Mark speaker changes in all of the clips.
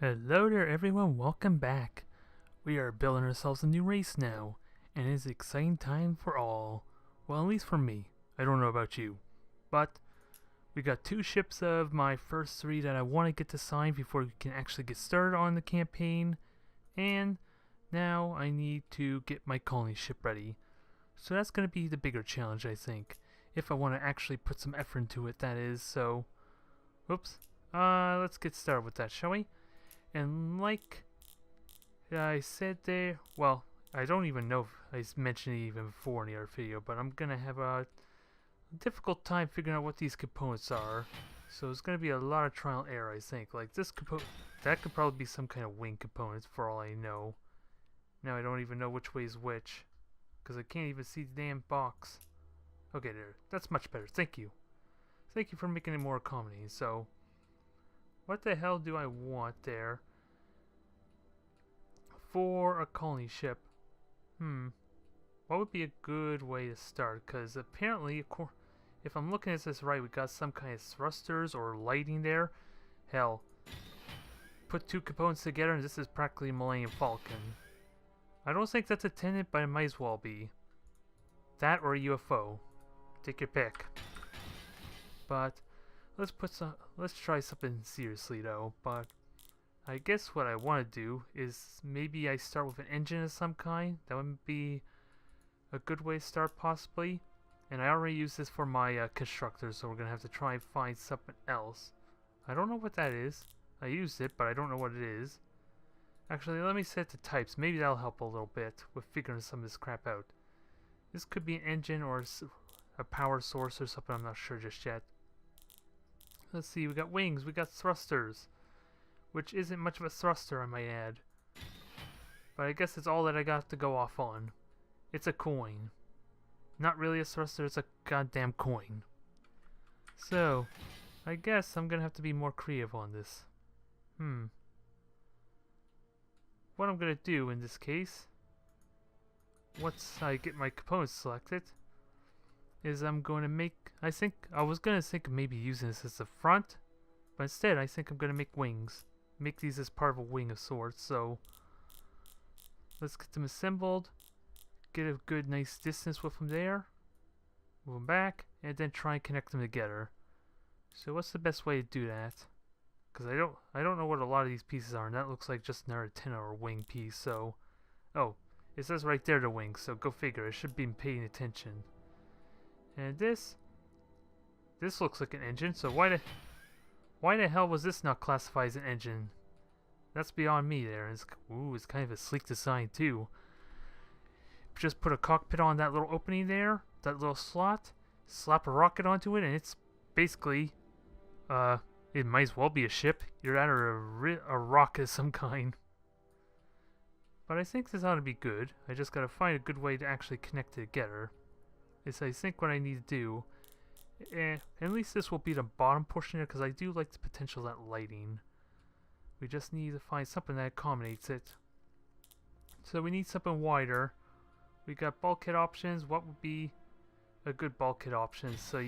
Speaker 1: Hello there everyone, welcome back. We are building ourselves a new race now, and it is an exciting time for all. Well, at least for me. I don't know about you. But we got 2 ships of my first 3 that I want to get to sign before we can actually get started on the campaign. And now I need to get my colony ship ready. So that's going to be the bigger challenge, I think. If I want to actually put some effort into it, that is. So, whoops. Let's get started with that, shall we? And like I said there, well, I don't even know if I mentioned it even before in the other video, but I'm gonna have a difficult time figuring out what these components are. So it's gonna be a lot of trial and error, I think. Like this component, that could probably be some kind of wing components for all I know. Now I don't even know which way is which, because I can't even see the damn box. Okay, there. That's much better. Thank you. Thank you for making it more accommodating. So, what the hell do I want there for a colony ship? What would be a good way to start? Because apparently, if I'm looking at this right, we got some kind of thrusters or lighting there. Hell, put 2 components together and this is practically a Millennium Falcon. I don't think that's a tenant, but it might as well be. That or a UFO. Take your pick. But let's try something seriously though. But I guess what I want to do is maybe I start with an engine of some kind. That would be a good way to start possibly. And I already used this for my constructor, so we're going to have to try and find something else. I don't know what that is. I used it, but I don't know what it is. Actually, let me set the types. Maybe that'll help a little bit with figuring some of this crap out. This could be an engine or a power source or something. I'm not sure just yet. Let's see, we got wings, we got thrusters. Which isn't much of a thruster, I might add. But I guess it's all that I got to go off on. It's a coin. Not really a thruster, it's a goddamn coin. So, I guess I'm gonna have to be more creative on this. What I'm gonna do in this case, once I get my components selected, is I'm going to make, I was gonna think of maybe using this as the front, but instead I think I'm gonna make wings. Make these as part of a wing of sorts, so let's get them assembled, get a good nice distance with them there, move them back, and then try and connect them together. So what's the best way to do that? Because I don't know what a lot of these pieces are, and that looks like just another antenna or wing piece, so oh, it says right there the wing, so go figure, I should be paying attention. And this looks like an engine, so why the hell was this not classified as an engine? That's beyond me there. It's kind of a sleek design too. Just put a cockpit on that little opening there, that little slot, slap a rocket onto it, and it's basically, it might as well be a ship. You're at a rocket of some kind. But I think this ought to be good. I just gotta find a good way to actually connect it together. Is I think what I need to do, at least this will be the bottom portion there, because I do like the potential of that lighting. We just need to find something that accommodates it. So we need something wider. We got bulkhead options. What would be a good bulkhead option? So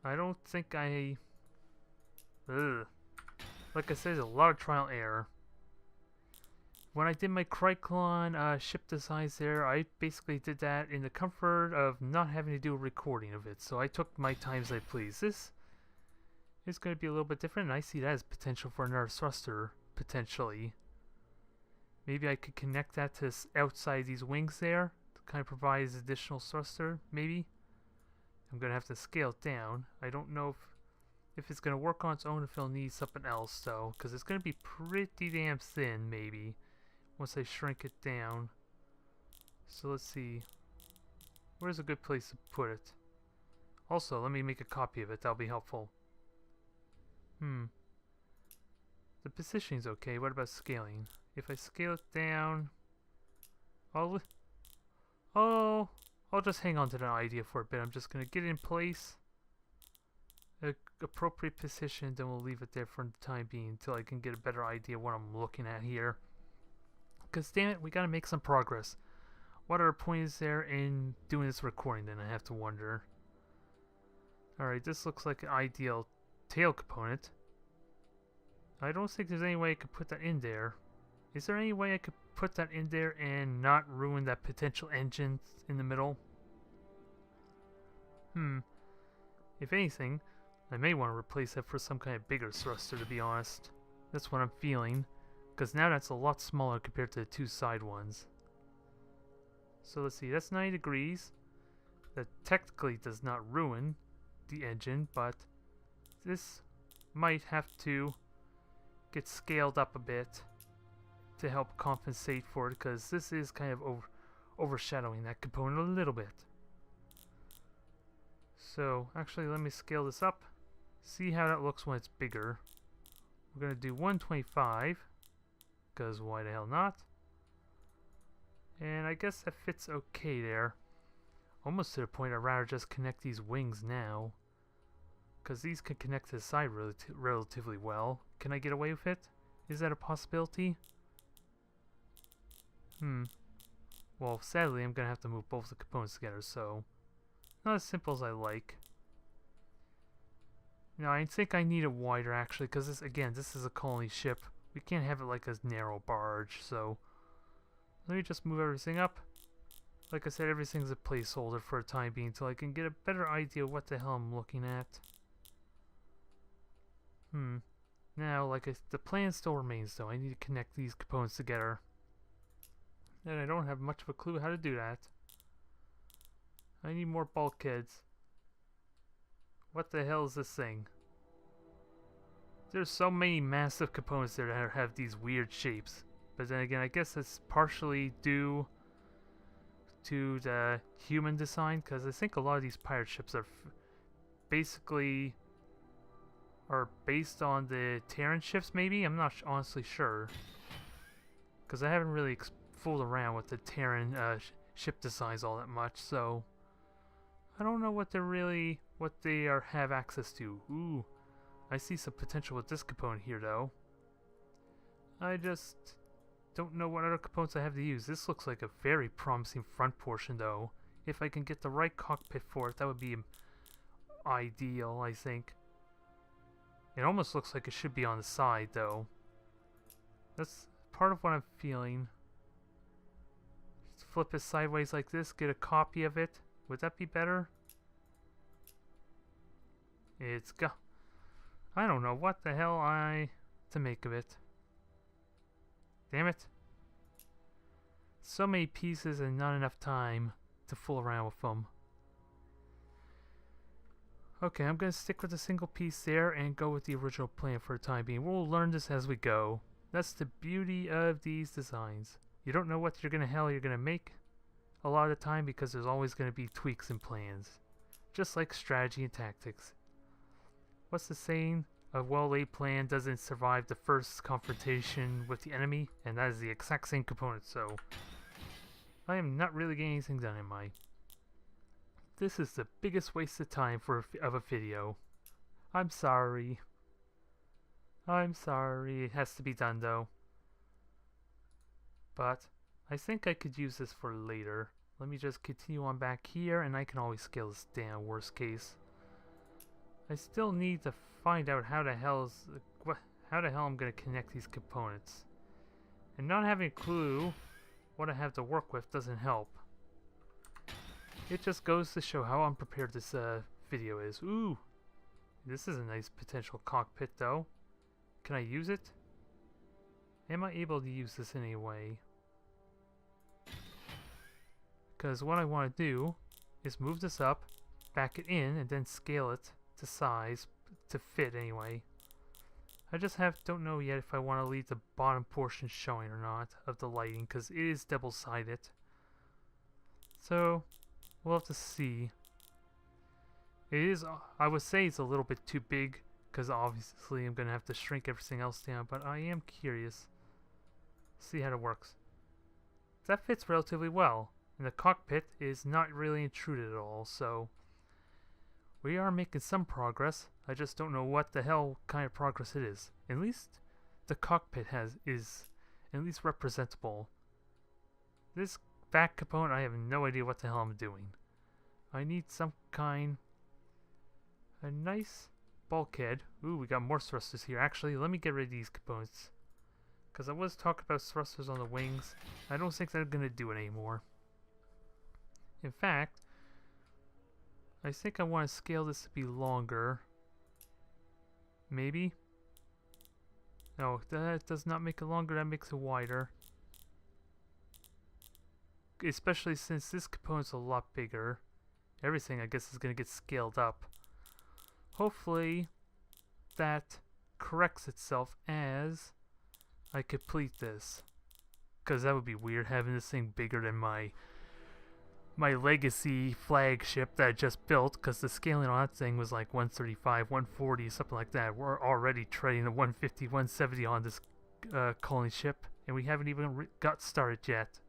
Speaker 1: I don't think like I said, there's a lot of trial and error. When I did my Kryklon ship designs there, I basically did that in the comfort of not having to do a recording of it. So I took my time as I please. This is going to be a little bit different, and I see that as potential for another thruster, potentially. Maybe I could connect that to outside these wings there, to kind of provide as additional thruster, maybe. I'm going to have to scale it down. I don't know if it's going to work on its own, if it'll need something else, though, because it's going to be pretty damn thin, maybe, once I shrink it down. So let's see. Where's a good place to put it? Also, let me make a copy of it. That'll be helpful. The positioning's okay. What about scaling? If I scale it down, I'll just hang on to that idea for a bit. I'm just gonna get it in place, appropriate position, then we'll leave it there for the time being until I can get a better idea of what I'm looking at here. Cause damn it, we gotta make some progress. What other point is there in doing this recording? Then I have to wonder. All right, this looks like an ideal tail component. I don't think there's any way I could put that in there. Is there any way I could put that in there and not ruin that potential engine in the middle? If anything, I may want to replace it for some kind of bigger thruster, to be honest. That's what I'm feeling, because now that's a lot smaller compared to the two side ones. So let's see, that's 90 degrees. That technically does not ruin the engine, but this might have to get scaled up a bit to help compensate for it, because this is kind of overshadowing that component a little bit. So actually, let me scale this up, see how that looks when it's bigger. We're going to do 125, because why the hell not? And I guess that fits okay there. Almost to the point I'd rather just connect these wings now, because these can connect to the side relatively well. Can I get away with it? Is that a possibility? Well, sadly, I'm going to have to move both the components together, so not as simple as I like. Now, I think I need it wider, actually, because this, again, this is a colony ship. We can't have it like a narrow barge, so let me just move everything up. Like I said, everything's a placeholder for the time being until I can get a better idea of what the hell I'm looking at. Now, the plan still remains, though. I need to connect these components together. And I don't have much of a clue how to do that. I need more bulkheads. What the hell is this thing? There's so many massive components there that have these weird shapes. But then again, I guess it's partially due to the human design, because I think a lot of these pirate ships are basically based on the Terran ships, maybe? I'm not honestly sure, because I haven't really fooled around with the Terran ship designs all that much, so I don't know what they have access to. Ooh, I see some potential with this component here, though. I just don't know what other components I have to use. This looks like a very promising front portion, though. If I can get the right cockpit for it, that would be ideal, I think. It almost looks like it should be on the side, though. That's part of what I'm feeling. Just flip it sideways like this, get a copy of it. Would that be better? I don't know what the hell to make of it. Damn it. So many pieces and not enough time to fool around with them. Okay, I'm going to stick with a single piece there and go with the original plan for the time being. We'll learn this as we go. That's the beauty of these designs. You don't know what you're going to make a lot of the time, because there's always going to be tweaks and plans. Just like strategy and tactics. What's the saying? A well-laid plan doesn't survive the first confrontation with the enemy, and that is the exact same component, so I am not really getting anything done in my... This is the biggest waste of time of a video. I'm sorry. I'm sorry. It has to be done, though. But I think I could use this for later. Let me just continue on back here, and I can always scale this down, worst case. I still need to find out how the hell I'm going to connect these components. And not having a clue what I have to work with doesn't help. It just goes to show how unprepared this video is. Ooh! This is a nice potential cockpit, though. Can I use it? Am I able to use this in any way? Because what I want to do is move this up, back it in, and then scale it to size, to fit anyway. I just don't know yet if I want to leave the bottom portion showing or not of the lighting, because it is double-sided. So we'll have to see. It is, I would say it's a little bit too big, because obviously I'm going to have to shrink everything else down, but I am curious. See how it works. That fits relatively well, and the cockpit is not really intruded at all, so we are making some progress. I just don't know what the hell kind of progress it is. At least the cockpit is at least representable. This back component, I have no idea what the hell I'm doing. I need some kind, a nice bulkhead. Ooh, we got more thrusters here. Actually, let me get rid of these components. Because I was talking about thrusters on the wings. I don't think they're going to do it anymore. In fact, I think I want to scale this to be longer. Maybe? No, that does not make it longer, that makes it wider. Especially since this component's a lot bigger. Everything, I guess, is going to get scaled up. Hopefully, that corrects itself as I complete this. Because that would be weird, having this thing bigger than my legacy flagship that I just built, because the scaling on that thing was like 135, 140, something like that. We're already trading the 150, 170 on this colony ship, and we haven't even got started yet.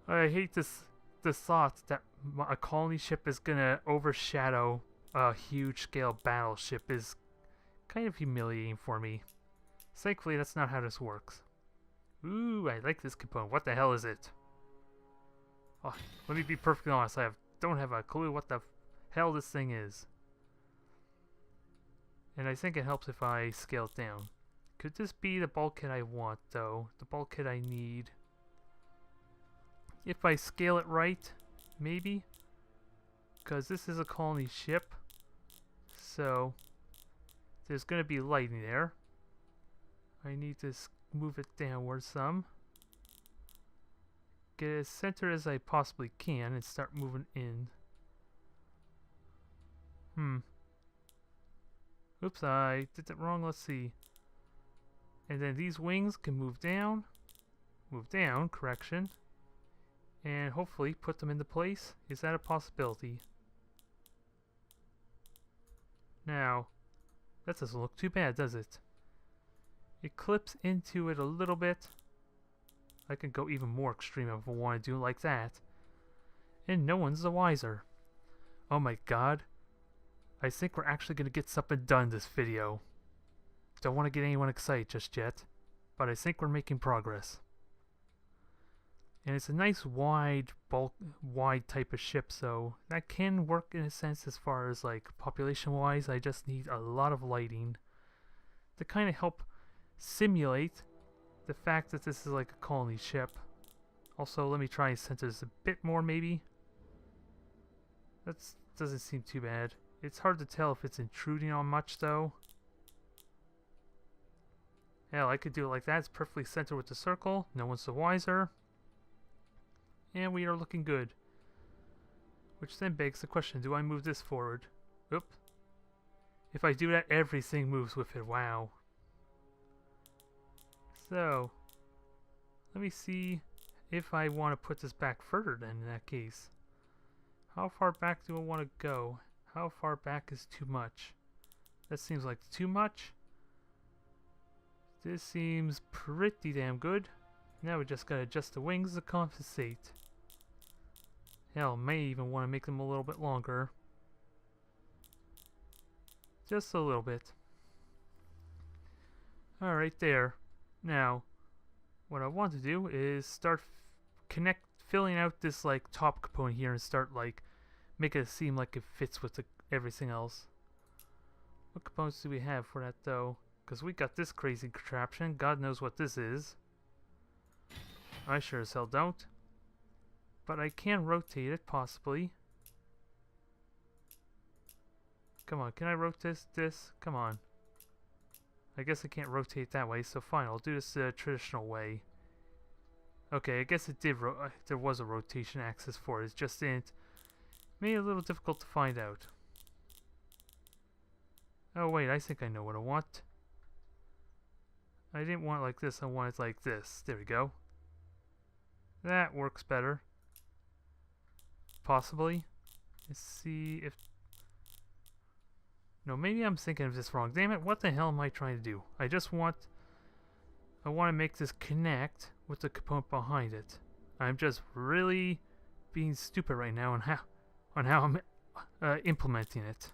Speaker 1: I hate the thought that a colony ship is gonna overshadow a huge scale battleship is kind of humiliating for me. Thankfully, that's not how this works. Ooh, I like this component. What the hell is it? Oh, let me be perfectly honest, don't have a clue what the hell this thing is. And I think it helps if I scale it down. Could this be the bulkhead I want, though? The bulkhead I need. If I scale it right, maybe? Because this is a colony ship. So, there's going to be lighting there. I need to move it downward some. Get as centered as I possibly can and start moving in. Oops, I did it wrong. Let's see. And then these wings can move down, correction, and hopefully put them into place. Is that a possibility? Now, that doesn't look too bad, does it? It clips into it a little bit. I can go even more extreme if I want to do it like that. And no one's the wiser. Oh my god. I think we're actually going to get something done this video. Don't want to get anyone excited just yet, but I think we're making progress. And it's a nice wide type of ship, so that can work in a sense as far as like population wise. I just need a lot of lighting to kind of help simulate the fact that this is like a colony ship. Also, let me try and center this a bit more maybe. That doesn't seem too bad. It's hard to tell if it's intruding on much though. Hell, I could do it like that. It's perfectly centered with the circle. No one's the wiser. And we are looking good. Which then begs the question, do I move this forward? Oop. If I do that, everything moves with it. Wow. So, let me see if I want to put this back further then in that case. How far back do I want to go? How far back is too much? That seems like too much. This seems pretty damn good. Now we just gotta adjust the wings to compensate. Hell, may even want to make them a little bit longer. Just a little bit. Alright, there. Now, what I want to do is start filling out this like top component here and start like make it seem like it fits with everything else. What components do we have for that though? Because we got this crazy contraption. God knows what this is. I sure as hell don't. But I can rotate it, possibly. Come on, can I rotate this? Come on. I guess I can't rotate that way, so fine, I'll do this the traditional way. Okay, I guess it did there was a rotation axis for it, it just didn't. Made it a little difficult to find out. Oh wait, I think I know what I want. I didn't want it like this, I want it like this. There we go. That works better. Possibly. Let's see if... No, maybe I'm thinking of this wrong. Damn it, what the hell am I trying to do? I want to make this connect with the component behind it. I'm just really being stupid right now on how I'm implementing it.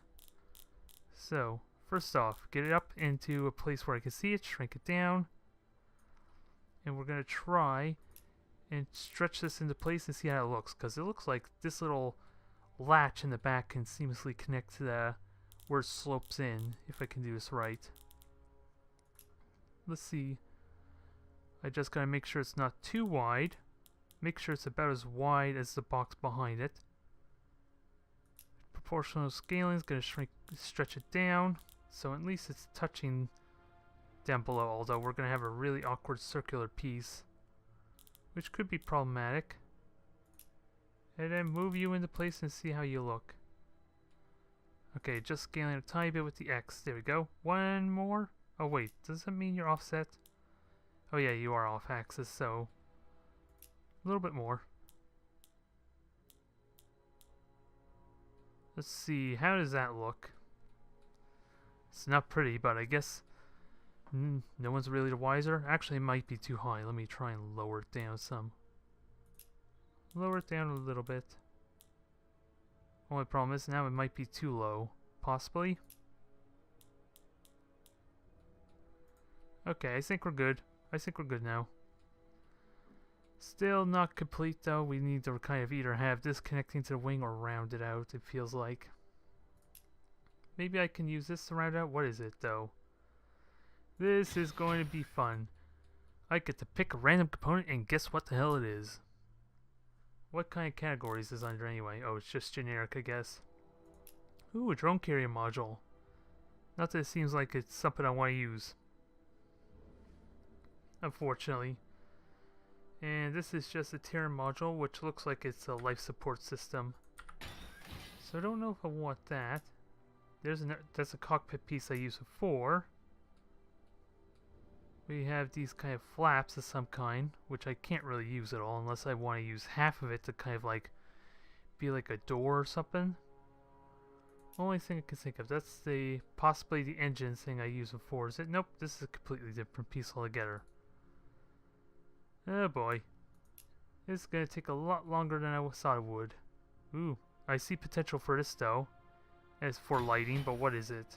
Speaker 1: So, first off, get it up into a place where I can see it, shrink it down. And we're going to try and stretch this into place and see how it looks, because it looks like this little latch in the back can seamlessly connect to where it slopes in, if I can do this right. Let's see. I just gotta make sure it's not too wide. Make sure it's about as wide as the box behind it. Proportional scaling is gonna stretch it down, so at least it's touching down below, although we're gonna have a really awkward circular piece, which could be problematic. And then move you into place and see how you look. Okay, just scaling a tiny bit with the X. There we go. One more. Oh wait, does that mean you're offset? Oh yeah, you are off axis, so a little bit more. Let's see, how does that look? It's not pretty, but I guess no one's really the wiser. Actually, it might be too high. Let me try and lower it down some. Lower it down a little bit. Only problem is now it might be too low. Possibly. Okay, I think we're good. I think we're good now. Still not complete though. We need to kind of either have this connecting to the wing or round it out, it feels like. Maybe I can use this to round out. What is it though? This is going to be fun. I get to pick a random component and guess what the hell it is. What kind of categories is under anyway? Oh, it's just generic, I guess. Ooh, a drone carrier module. Not that it seems like it's something I want to use, unfortunately. And this is just a Terran module, which looks like it's a life support system. So I don't know if I want that. That's a cockpit piece I used before. We have these kind of flaps of some kind, which I can't really use at all unless I want to use half of it to kind of like be like a door or something. Only thing I can think of. That's possibly the engine thing I used before. Is it? Nope, this is a completely different piece altogether. Oh boy. This is going to take a lot longer than I thought it would. Ooh, I see potential for this though. As for lighting, but what is it?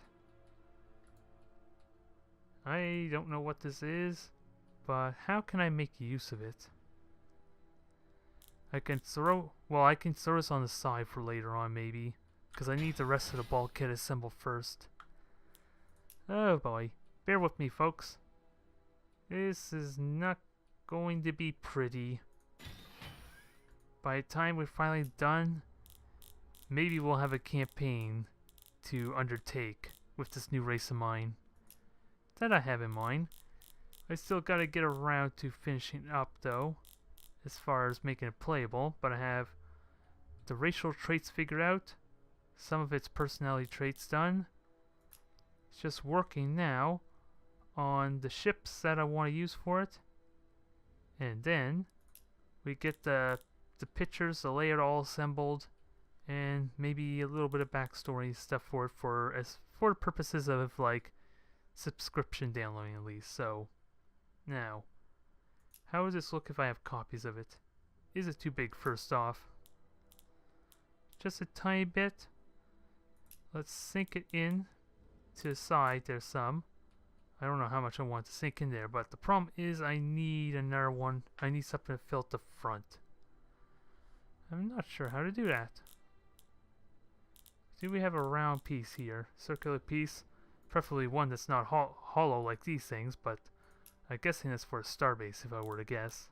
Speaker 1: I don't know what this is, but how can I make use of it? I can throw this on the side for later on maybe, because I need the rest of the bulkhead assembled first. Oh boy, bear with me folks. This is not going to be pretty. By the time we're finally done, maybe we'll have a campaign to undertake with this new race of mine that I have in mind. I still gotta get around to finishing up though, as far as making it playable, but I have the racial traits figured out, some of its personality traits done. It's just working now on the ships that I want to use for it, and then we get the pictures, the layout all assembled, and maybe a little bit of backstory stuff for it for the purposes of like subscription downloading at least. So now, how does this look if I have copies of it? Is it too big first off? Just a tiny bit. Let's sink it in to the side. There's some. I don't know how much I want to sink in there, but the problem is I need another one. I need something to fill at the front. I'm not sure how to do that. Do we have a round piece here? Circular piece? Preferably one that's not hollow like these things, but I'm guessing that's for a starbase if I were to guess.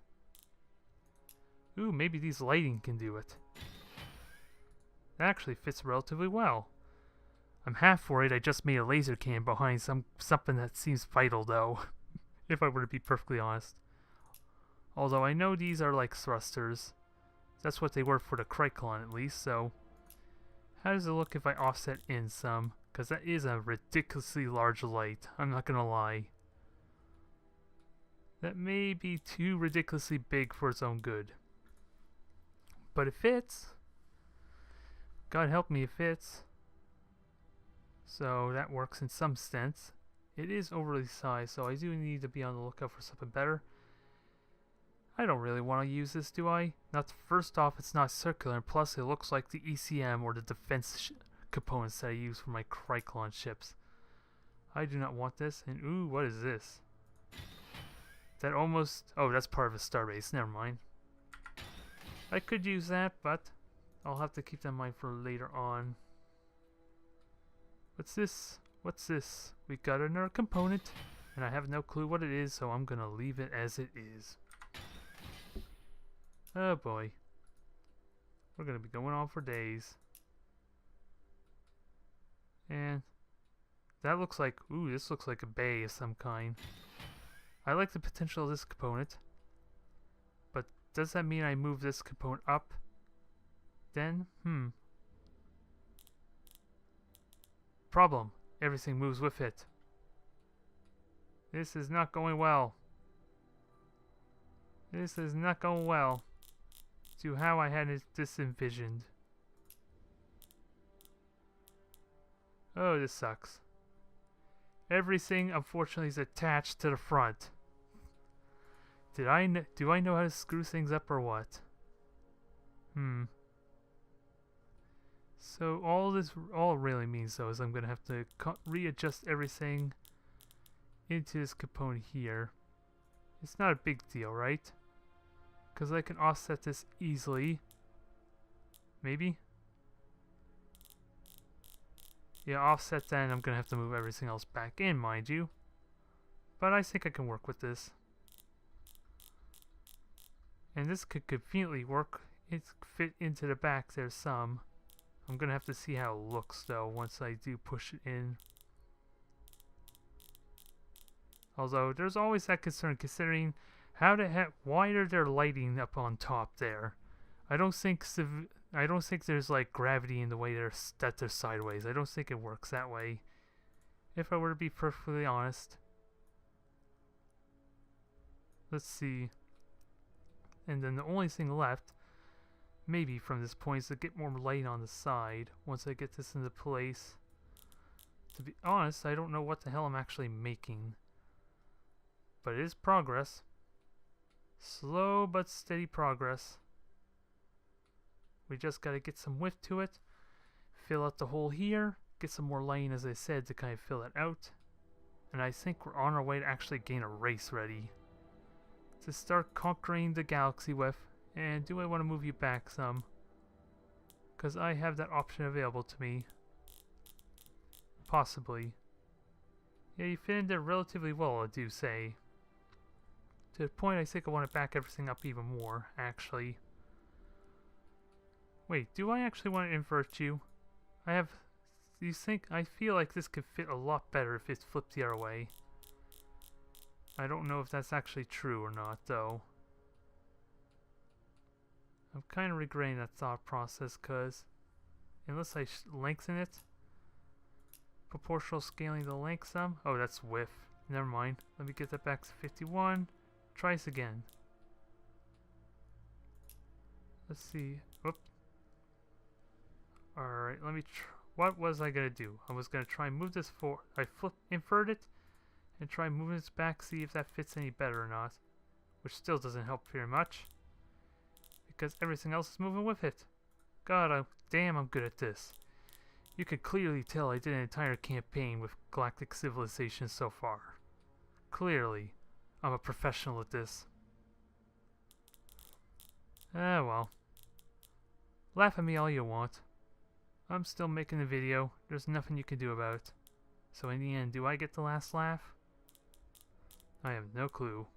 Speaker 1: Ooh, maybe these lighting can do it. That actually fits relatively well. I'm half worried I just made a laser cam behind something that seems vital though, if I were to be perfectly honest. Although I know these are like thrusters. That's what they were for the Kryklon at least, so how does it look if I offset in some? Because that is a ridiculously large light, I'm not gonna lie. That may be too ridiculously big for its own good. But it fits. God help me, it fits. So that works in some sense. It is overly sized, so I do need to be on the lookout for something better. I don't really want to use this, do I? First off, it's not circular, and plus it looks like the ECM or the defense components that I use for my Kryklon ships. I do not want this, and ooh, what is this? That almost... oh, that's part of a starbase, never mind. I could use that, but I'll have to keep that in mind for later on. What's this? What's this? We got another component, and I have no clue what it is, so I'm gonna leave it as it is. Oh boy. We're gonna be going on for days. And that looks like, ooh, this looks like a bay of some kind. I like the potential of this component. But does that mean I move this component up? Then, Problem. Everything moves with it. This is not going well. This is not going well to how I had this envisioned. Oh, this sucks. Everything, unfortunately, is attached to the front. Do I know how to screw things up or what? So all it really means though is I'm gonna have to readjust everything into this component here. It's not a big deal, right? Because I can offset this easily. Maybe? Yeah, offset that, and I'm gonna have to move everything else back in, mind you. But I think I can work with this. And this could conveniently work. It's fit into the back there some. I'm gonna have to see how it looks though once I do push it in. Although there's always that concern considering how the heck, why are there lighting up on top there? I don't think there's like gravity in the way that they're sideways. I don't think it works that way. If I were to be perfectly honest. Let's see. And then the only thing left, maybe from this point, is to get more light on the side once I get this into place. To be honest, I don't know what the hell I'm actually making. But it is progress. Slow but steady progress. We just gotta get some width to it. Fill out the hole here. Get some more lighting, as I said, to kind of fill it out. And I think we're on our way to actually gain a race ready. To start conquering the galaxy with. And do I want to move you back some? Because I have that option available to me. Possibly. Yeah, you fit in there relatively well, I do say. To the point I think I want to back everything up even more, actually. Wait, do I actually want to invert you? I feel like this could fit a lot better if it's flipped the other way. I don't know if that's actually true or not, though. I'm kind of regretting that thought process, because unless I lengthen it, proportional scaling the length some. Oh, that's width. Never mind. Let me get that back to 51. Try this again. Let's see. Whoop. Alright, let me what was I gonna do? I was gonna try and move this forward. I invert it and try moving this back, see if that fits any better or not. Which still doesn't help very much. Because everything else is moving with it. God, damn, I'm good at this. You can clearly tell I did an entire campaign with Galactic Civilization so far. Clearly, I'm a professional at this. Ah, well. Laugh at me all you want. I'm still making the video. There's nothing you can do about it. So in the end, do I get the last laugh? I have no clue.